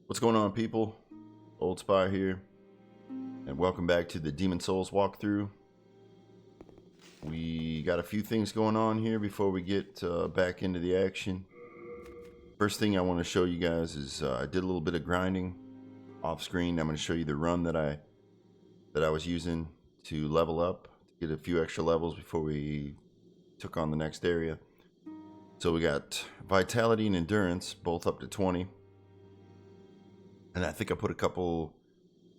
What's going on, people? Old Spy here, and welcome back to the Demon Souls walkthrough. We got a few things going on here before we get back into the action. First thing I want to show you guys is I did a little bit of grinding off screen. I'm going to show you the run that I was using to level up, to get a few extra levels before we took on the next area. So we got Vitality and Endurance both up to 20. And I think I put a couple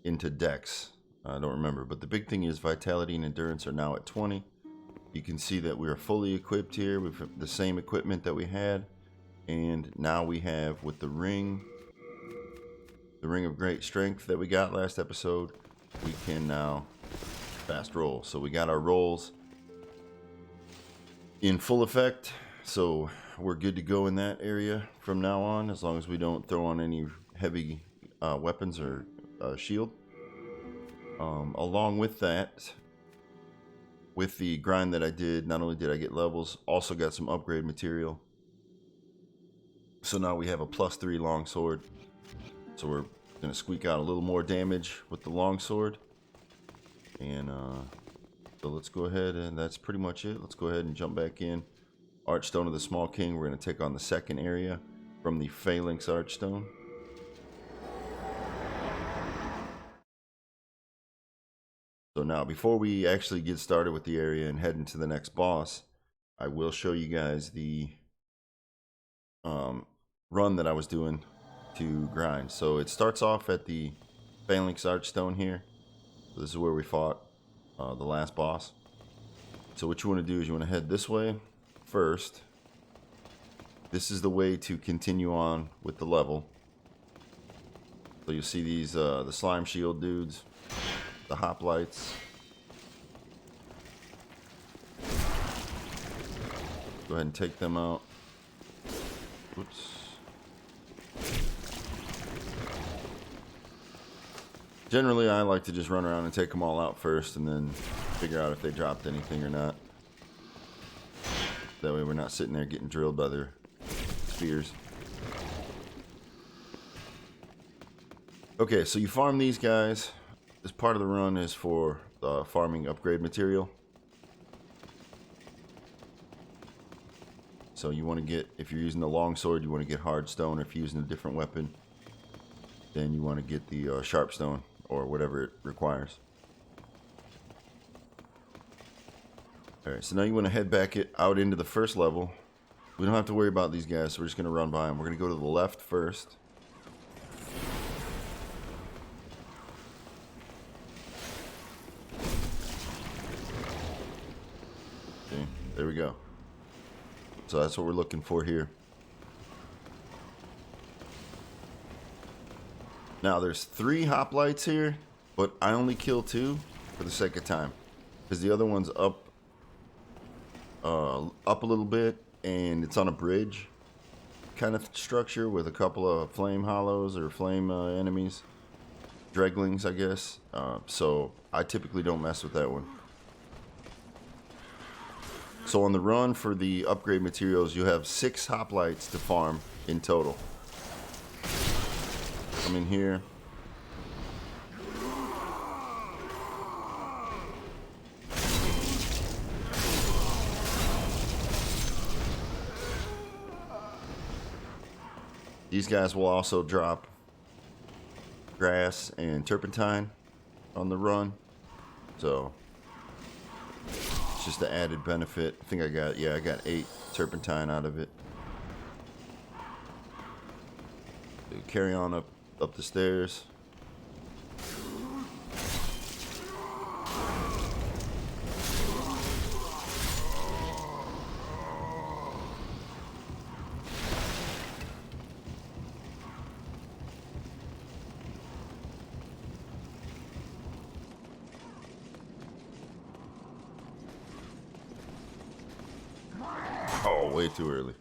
into Dex. I don't remember. But the big thing is Vitality and Endurance are now at 20. You can see that we are fully equipped here with the same equipment that we had. And now we have, with the ring of great strength that we got last episode, we can now fast roll. So we got our rolls in full effect. So we're good to go in that area from now on, as long as we don't throw on any heavy weapons or shield. Along with that, with the grind that I did, not only did I get levels, also got some upgrade material. So now we have a +3 longsword. So we're gonna squeak out a little more damage with the longsword. And so let's go ahead, and that's pretty much it. Let's go ahead and jump back in. Archstone of the Small King. We're gonna take on the second area from the Phalanx Archstone. So now, before we actually get started with the area and head into the next boss, I will show you guys the run that I was doing to grind. So it starts off at the Phalanx Archstone here. So this is where we fought the last boss. So what you want to do is you want to head this way first. This is the way to continue on with the level. So you'll see these the slime shield dudes, the hoplites. Go ahead and take them out. Oops. Generally, I like to just run around and take them all out first, and then figure out if they dropped anything or not. That way we're not sitting there getting drilled by their spears. Okay, so you farm these guys. This part of the run is for farming upgrade material. So you want to get, if you're using the longsword, you want to get hard stone. Or if you're using a different weapon, then you want to get the sharp stone or whatever it requires. Alright, so now you want to head back out into the first level. We don't have to worry about these guys, so we're just going to run by them. We're going to go to the left first. Okay, there we go. So that's what we're looking for here. Now there's 3 hoplites here, but I only kill 2 for the sake of time, because the other one's up a little bit, and it's on a bridge kind of structure with a couple of flame hollows or flame enemies, dreglings, I guess. So I typically don't mess with that one. So on the run for the upgrade materials, you have 6 hoplites to farm in total. Come in here. These guys will also drop grass and turpentine on the run. So it's just an added benefit. I think I got 8 turpentine out of it. So carry on up the stairs. Oh, way too early.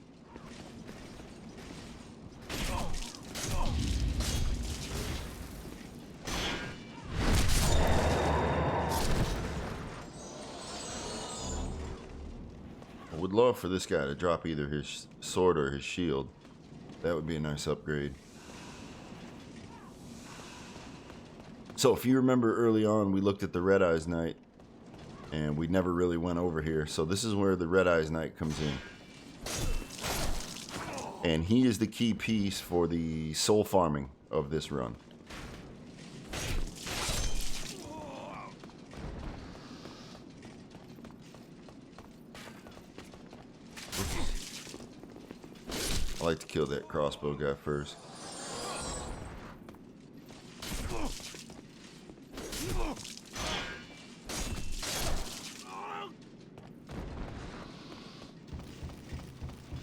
I would love for this guy to drop either his sword or his shield. That would be a nice upgrade. So if you remember early on, we looked at the Red Eyes Knight, and we never really went over here. So this is where the Red Eyes Knight comes in. And he is the key piece for the soul farming of this run. I like to kill that crossbow guy first.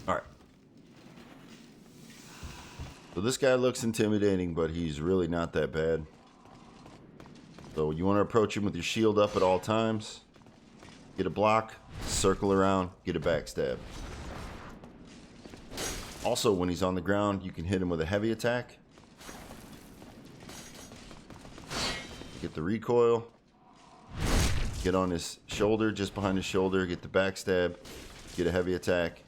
Alright. So this guy looks intimidating, but he's really not that bad. So you want to approach him with your shield up at all times. Get a block, circle around, get a backstab. Also, when he's on the ground, you can hit him with a heavy attack. Get the recoil. Get on his shoulder, just behind his shoulder. Get the backstab. Get a heavy attack.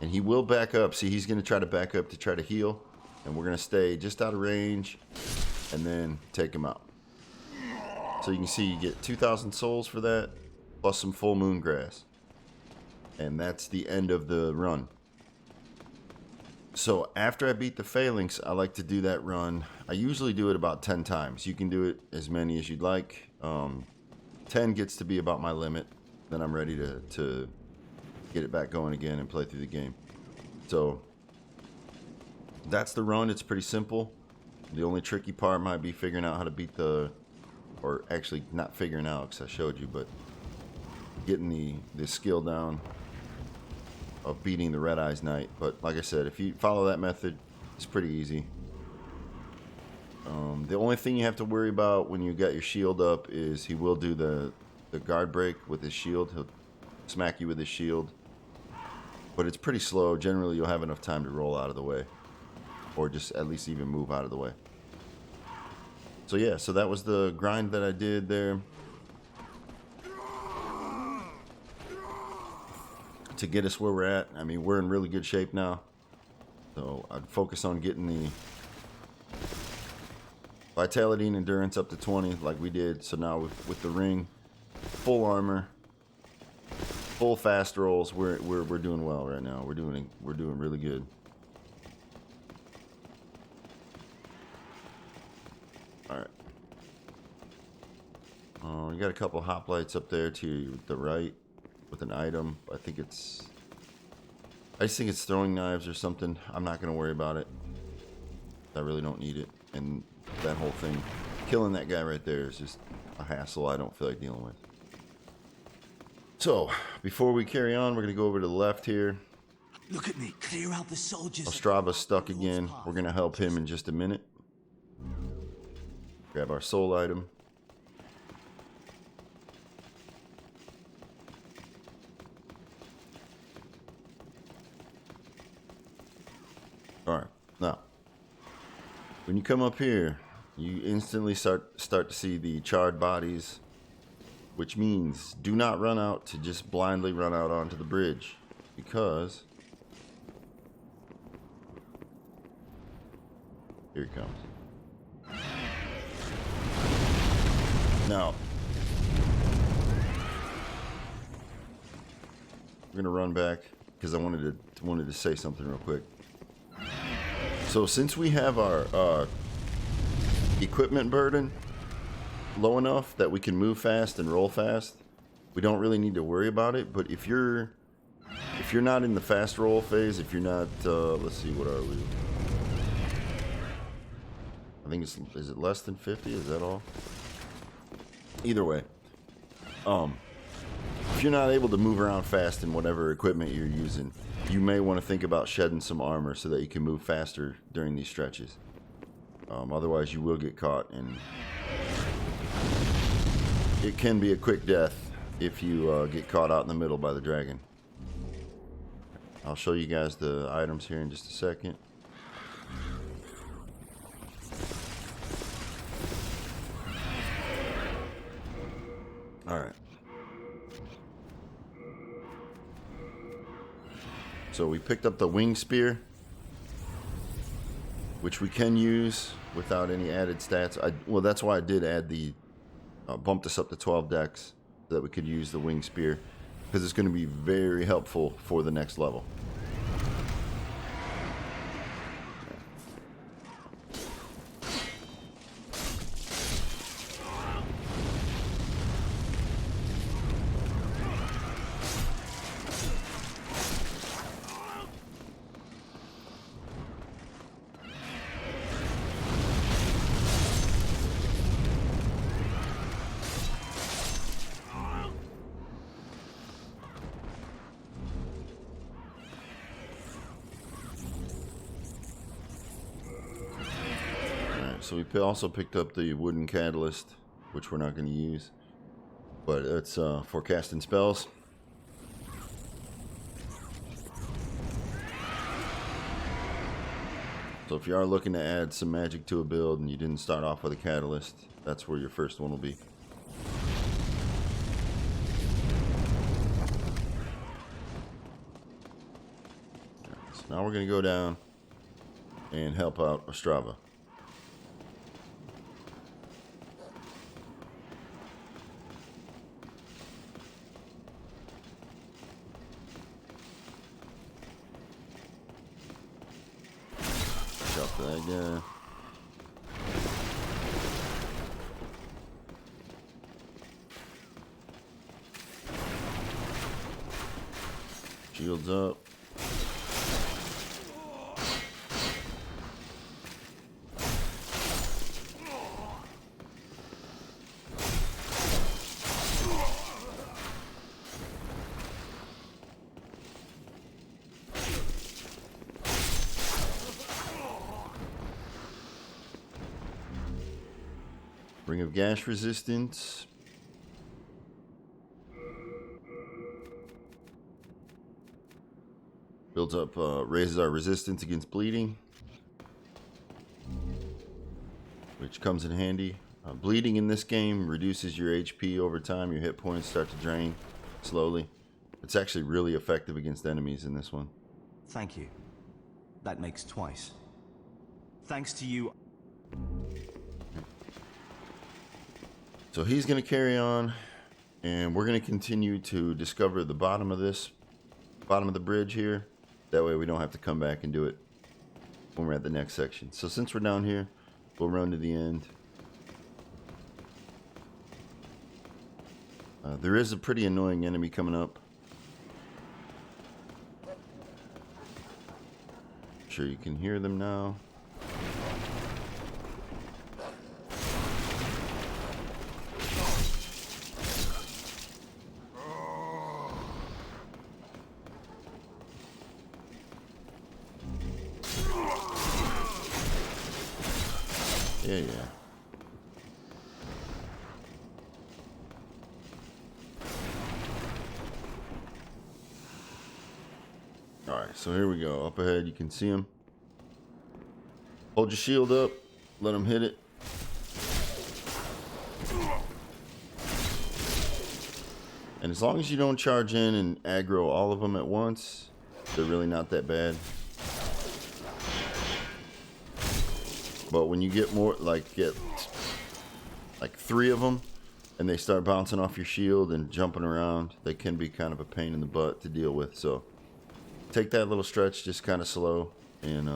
And he will back up. See, he's going to try to back up to try to heal. And we're going to stay just out of range. And then take him out. So you can see you get 2,000 souls for that. Plus some full moon grass. And that's the end of the run. So after I beat the Phalanx, I like to do that run. I usually do it about 10 times. You can do it as many as you'd like. 10 gets to be about my limit. Then I'm ready to get it back going again and play through the game. So that's the run. It's pretty simple. The only tricky part might be figuring out how to beat the, or actually not figuring out because I showed you, but getting the skill down of beating the Red Eyes Knight. But like I said, if you follow that method, it's pretty easy. The only thing you have to worry about when you got your shield up is he will do the guard break with his shield. He'll smack you with his shield. But it's pretty slow. Generally, you'll have enough time to roll out of the way. Or just at least even move out of the way. So yeah, so that was the grind that I did there. To get us where we're at. I mean, we're in really good shape now. So I'd focus on getting the vitality and endurance up to 20 like we did. So now with the ring, full armor, full fast rolls, we're doing well right now. We're doing really good. All right. You got a couple hoplites up there to the right with an item. I just think it's throwing knives or something. I'm not going to worry about it. I really don't need it. And that whole thing, killing that guy right there is just a hassle I don't feel like dealing with. So, before we carry on, we're going to go over to the left here. Look at me, clear out the soldiers. Ostrava's stuck again. We're going to help him in just a minute. Grab our soul item. Alright, now, when you come up here, you instantly start to see the charred bodies, which means do not run out to just blindly run out onto the bridge, because here it comes. Now, we're gonna run back because I wanted to say something real quick. So since we have our equipment burden low enough that we can move fast and roll fast, we don't really need to worry about it. But if you're not in the fast roll phase, if you're not, let's see, what are we? I think is it less than 50? Is that all? Either way, if you're not able to move around fast in whatever equipment you're using, you may want to think about shedding some armor so that you can move faster during these stretches. Otherwise, you will get caught, and it can be a quick death if you get caught out in the middle by the dragon. I'll show you guys the items here in just a second. All right. So we picked up the wing spear, which we can use without any added stats. Well, that's why I did add the bump this up to 12 decks so that we could use the wing spear, because it's going to be very helpful for the next level. So we also picked up the wooden catalyst, which we're not going to use, but it's for casting spells. So if you are looking to add some magic to a build and you didn't start off with a catalyst, that's where your first one will be. So now we're going to go down and help out Ostrava. Drop that guy. Shields up. Ring of gash resistance. Builds up, raises our resistance against bleeding, which comes in handy. Bleeding in this game reduces your HP over time. Your hit points start to drain slowly. It's actually really effective against enemies in this one. Thank you. That makes twice. Thanks to you. So he's going to carry on, and we're going to continue to discover the bottom of the bridge here. That way we don't have to come back and do it when we're at the next section. So since we're down here, we'll run to the end. There is a pretty annoying enemy coming up. I'm sure you can hear them now. Yeah. Alright, so here we go. Up ahead, you can see him. Hold your shield up. Let him hit it. And as long as you don't charge in and aggro all of them at once, they're really not that bad. But when you get more, like 3 of them, and they start bouncing off your shield and jumping around, they can be kind of a pain in the butt to deal with. So take that little stretch, just kind of slow, and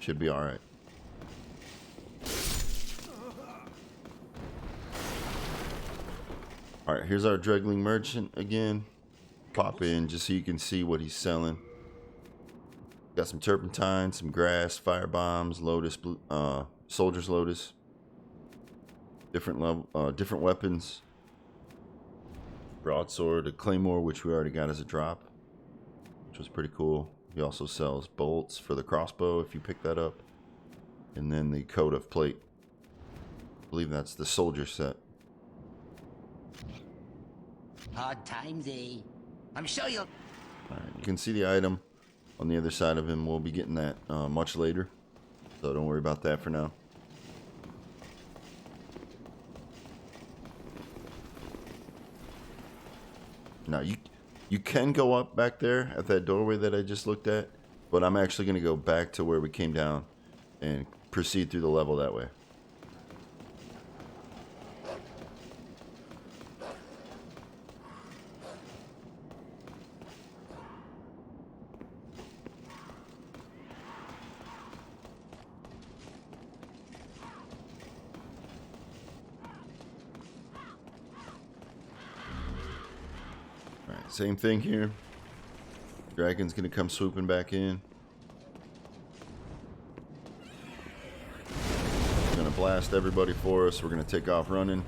should be all right. All right, here's our Dregling Merchant again. Pop in just so you can see what he's selling. Got some turpentine, some grass, fire bombs, lotus, soldier's lotus, different weapons, broadsword, a claymore, which we already got as a drop, which was pretty cool. He also sells bolts for the crossbow if you pick that up, and then the coat of plate. I believe that's the soldier set. Hard times, eh? I'm sure you'll... All right, you can see the item on the other side of him. We'll be getting that much later, so don't worry about that for now. Now you can go up back there at that doorway that I just looked at, but I'm actually going to go back to where we came down and proceed through the level that way. Alright, same thing here. Dragon's gonna come swooping back in. Gonna blast everybody for us. We're gonna take off running.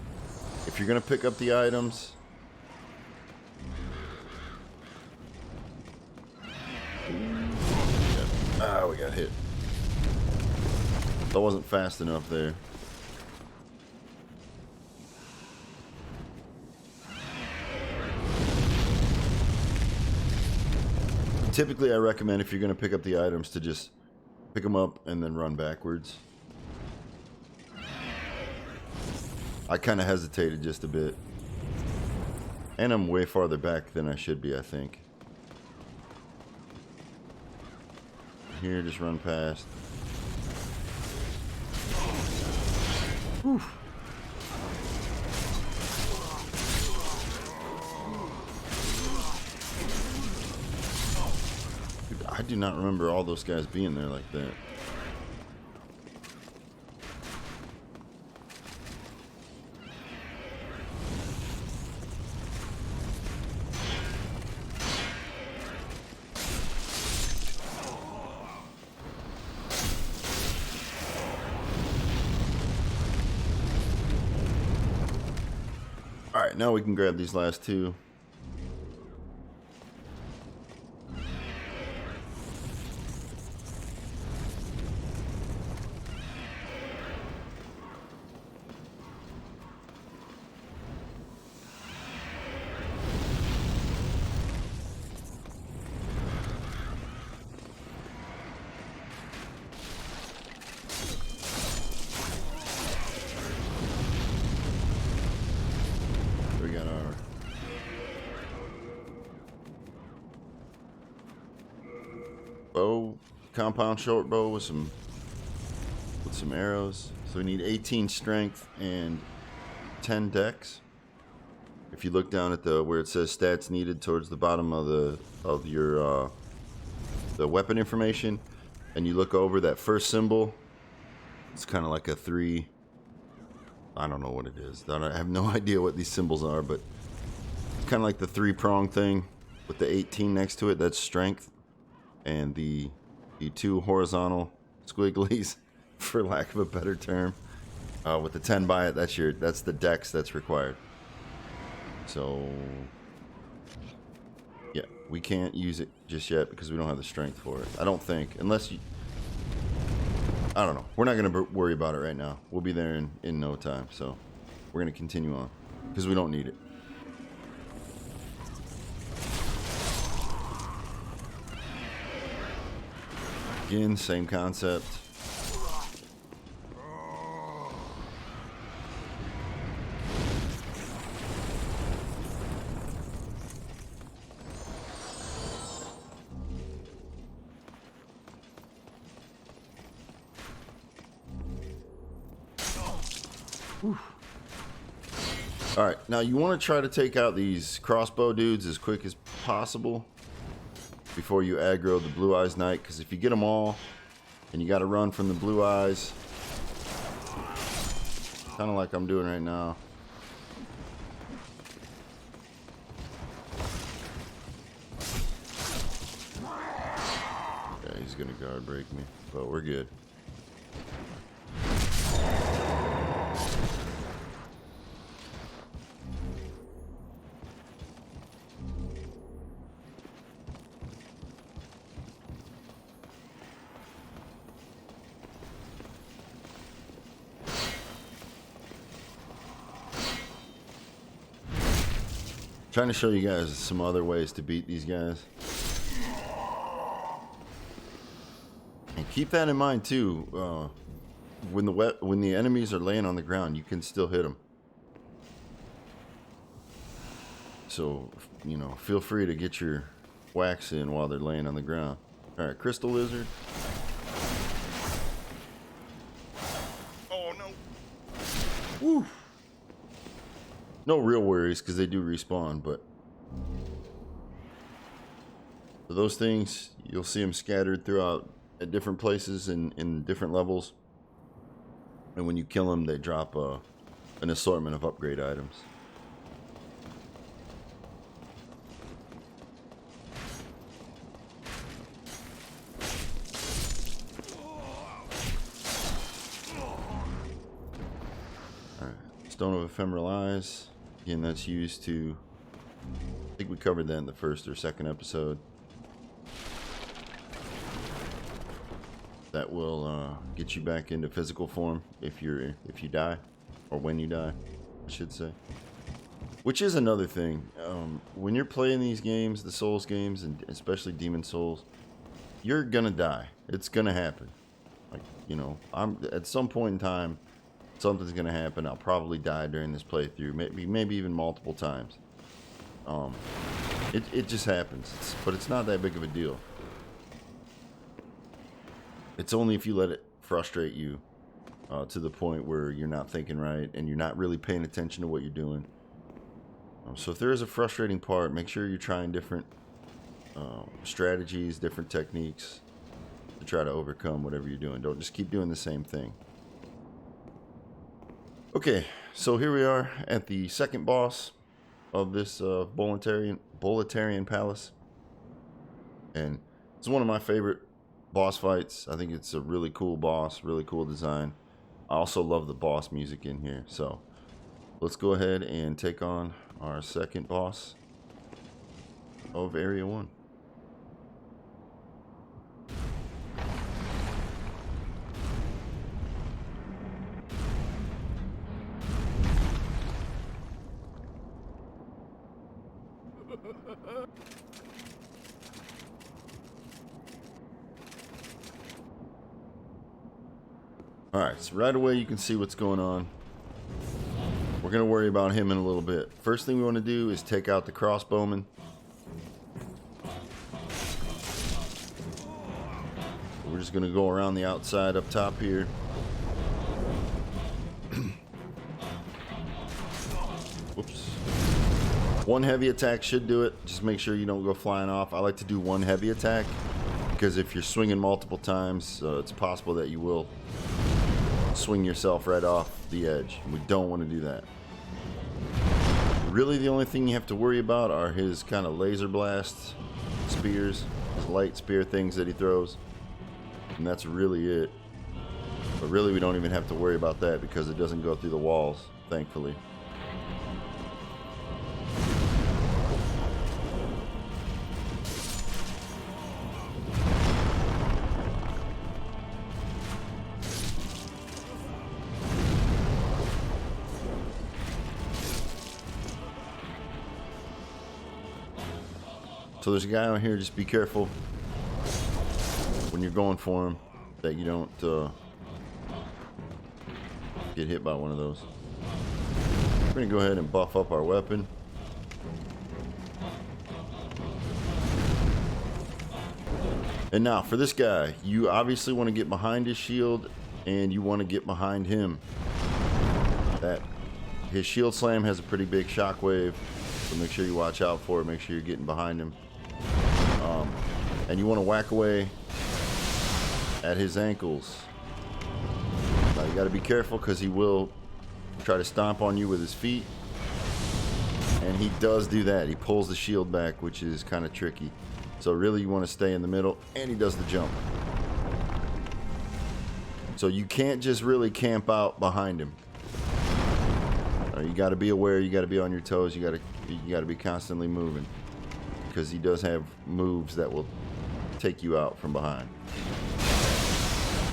If you're gonna pick up the items, ah, we got hit. That wasn't fast enough there. Typically, I recommend if you're going to pick up the items to just pick them up and then run backwards. I kind of hesitated just a bit. And I'm way farther back than I should be, I think. Here, just run past. Whew. I do not remember all those guys being there like that. Alright, now we can grab these last two. We got our bow, compound short bow with some arrows. So we need 18 strength and 10 dex. If you look down at the where it says stats needed towards the bottom of your the weapon information, and you look over that first symbol, it's kind of like a 3. I don't know what it is. I have no idea what these symbols are, but it's kind of like the 3-prong thing with the 18 next to it. That's strength, and the 2 horizontal squigglies, for lack of a better term, with the 10 by it. That's the dex that's required. So yeah, we can't use it just yet because we don't have the strength for it. I don't think, unless you. I don't know. We're not going to worry about it right now. We'll be there in no time. So we're going to continue on because we don't need it. Again, same concept. Alright, now you want to try to take out these crossbow dudes as quick as possible before you aggro the Blue Eyes Knight, because if you get them all and you got to run from the Blue Eyes, kind of like I'm doing right now. Yeah, he's going to guard break me, but we're good. Trying to show you guys some other ways to beat these guys. And keep that in mind too. When the enemies are laying on the ground, you can still hit them. So, you know, feel free to get your whacks in while they're laying on the ground. Alright, Crystal Lizard. Oh no. Woo. No real worries because they do respawn, but for those things, you'll see them scattered throughout at different places in different levels. And when you kill them, they drop an assortment of upgrade items. Stone of Ephemeral Eyes. Again, that's used to... I think we covered that in the first or second episode. That will get you back into physical form if you die, or when you die, I should say. Which is another thing. When you're playing these games, the Souls games, and especially Demon Souls, you're gonna die. It's gonna happen. Like, you know, at some point in time, something's gonna happen. I'll probably die during this playthrough, maybe even multiple times. It just happens, but it's not that big of a deal. It's only if you let it frustrate you to the point where you're not thinking right and you're not really paying attention to what you're doing. So if there is a frustrating part, make sure you're trying different strategies, different techniques to try to overcome whatever you're doing. Don't just keep doing the same thing. Okay, so here we are at the second boss of this Boletaria Palace. And it's one of my favorite boss fights. I think it's a really cool boss, really cool design. I also love the boss music in here. So let's go ahead and take on our second boss of Area 1. Alright, so right away you can see what's going on. We're going to worry about him in a little bit. First thing we want to do is take out the crossbowman. We're just going to go around the outside up top here. Whoops. One heavy attack should do it. Just make sure you don't go flying off. I like to do one heavy attack because if you're swinging multiple times, it's possible that you will swing yourself right off the edge. We don't want to do that. Really, the only thing you have to worry about are his kind of laser blast spears, his light spear things that he throws, and that's really it. But really, we don't even have to worry about that because it doesn't go through the walls, thankfully. So there's a guy out here, just be careful when you're going for him that you don't get hit by one of those. We're going to go ahead and buff up our weapon. And now for this guy, you obviously want to get behind his shield and you want to get behind him. His shield slam has a pretty big shockwave, so make sure you watch out for it. Make sure you're getting behind him. And you want to whack away at his ankles. Now you got to be careful because he will try to stomp on you with his feet. And he does do that. He pulls the shield back, which is kind of tricky. So really you want to stay in the middle, and he does the jump. So you can't just really camp out behind him. You got to be aware, you got to be on your toes, you got to be constantly moving because he does have moves that will take you out from behind.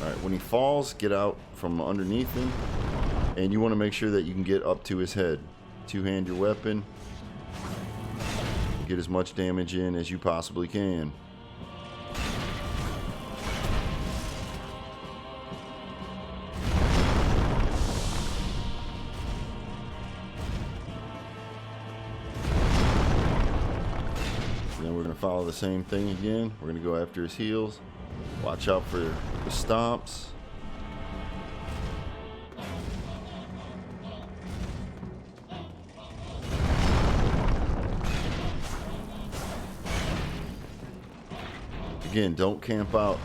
All right, when he falls, get out from underneath him, and you want to make sure that you can get up to his head. Two-hand your weapon. Get as much damage in as you possibly can. follow the same thing again. We're going to go after his heels. Watch out for the stomps. Again, don't camp out.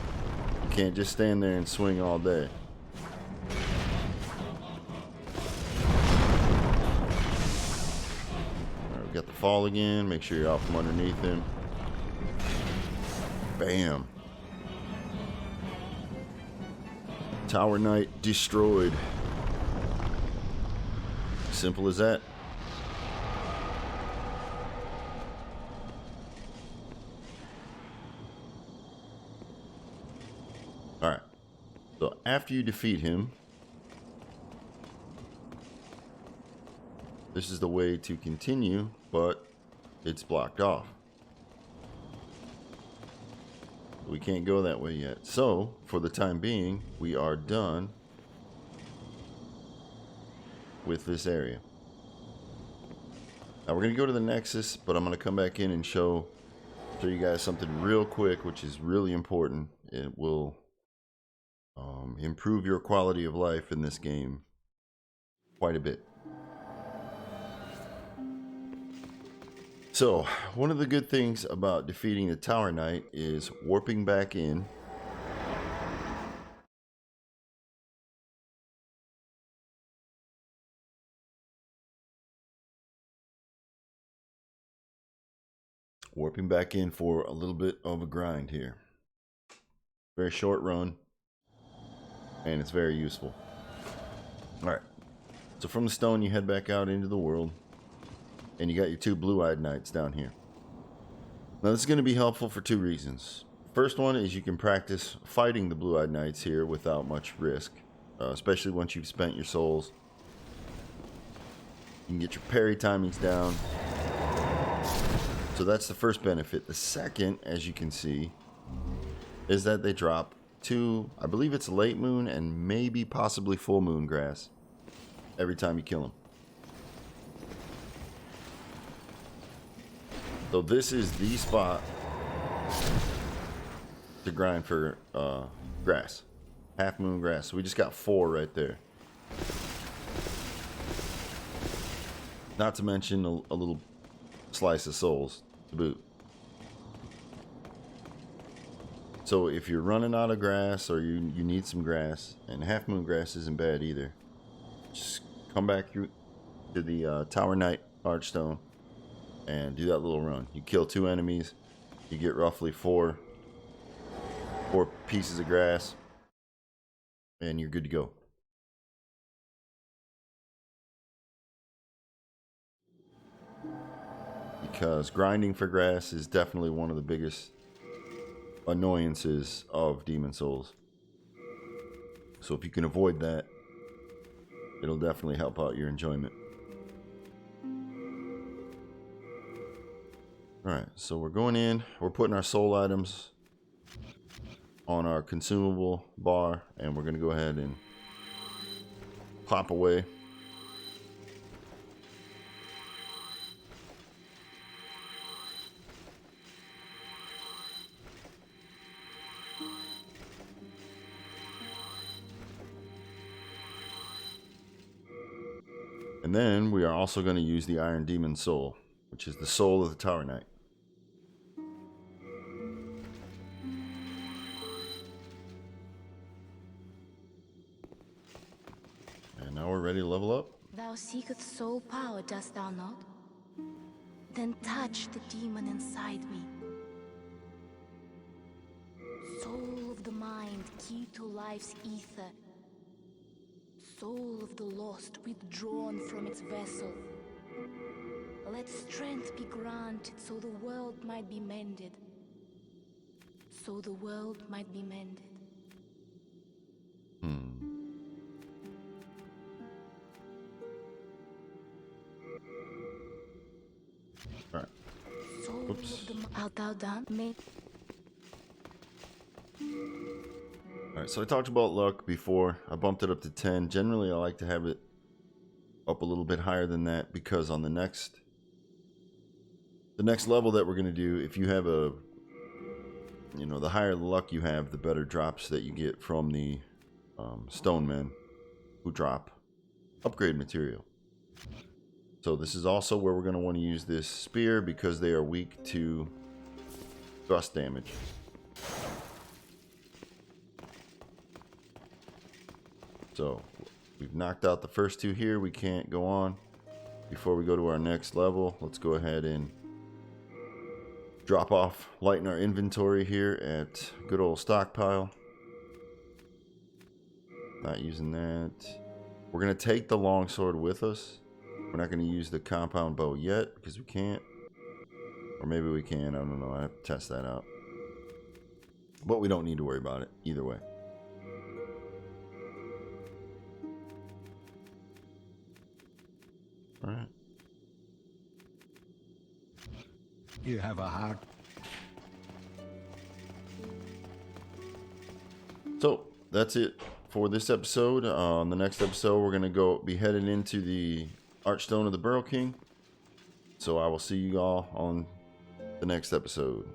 You can't just stand there and swing all day. Alright, we got the fall again. Make sure you're out from underneath him. Bam. Tower Knight destroyed. Simple as that. Alright. So after you defeat him, this is the way to continue, but it's blocked off. We can't go that way yet. So, for the time being, we are done with this area. Now we're going to go to the Nexus, but I'm going to come back in and show you guys something real quick, which is really important. It will improve your quality of life in this game quite a bit. So, one of the good things about defeating the Tower Knight is warping back in. Warping back in for a little bit of a grind here. Very short run, and it's very useful. Alright, so from the stone you head back out into the world. And you got your two blue-eyed knights down here. Now this is going to be helpful for two reasons. First one is you can practice fighting the blue-eyed knights here without much risk. Especially once you've spent your souls. You can get your parry timings down. So that's the first benefit. The second, as you can see, is that they drop two, I believe it's late moon and maybe possibly full moon grass every time you kill them. So this is the spot to grind for grass. Half moon grass. So we just got 4 right there. Not to mention a little slice of souls to boot. So if you're running out of grass or you need some grass, and half moon grass isn't bad either, just come back through to the Tower Knight Archstone and do that little run. You kill 2 enemies, you get roughly 4 pieces of grass, and you're good to go. Because grinding for grass is definitely one of the biggest annoyances of Demon Souls. So if you can avoid that, it'll definitely help out your enjoyment. Alright, so we're going in, we're putting our soul items on our consumable bar, and we're going to go ahead and pop away. And then we are also going to use the Iron Demon Soul, which is the soul of the Tower Knight. And now we're ready to level up. Thou seekest soul power, dost thou not? Then touch the demon inside me. Soul of the mind, key to life's ether. Soul of the lost, withdrawn from its vessel. Let strength be granted so the world might be mended. So the world might be mended. Alright. Soul Oops. of the art thou done? Alright, so I talked about luck before. I bumped it up to 10. Generally, I like to have it up a little bit higher than that because on the next The next level that we're going to do, if you have a, you know, the higher the luck you have, the better drops that you get from the stone men who drop upgrade material. So this is also where we're going to want to use this spear because they are weak to thrust damage. So we've knocked out the first two here. We can't go on. Before we go to our next level, let's go ahead and drop off, lighten our inventory here at good old stockpile. Not using that. We're going to take the longsword with us. We're not going to use the compound bow yet because we can't. Or maybe we can. I don't know. I have to test that out. But we don't need to worry about it either way. All right. You have a heart. So that's it for this episode. On the next episode, we're gonna be heading into the Archstone of the Burrow King. So I will see you all on the next episode.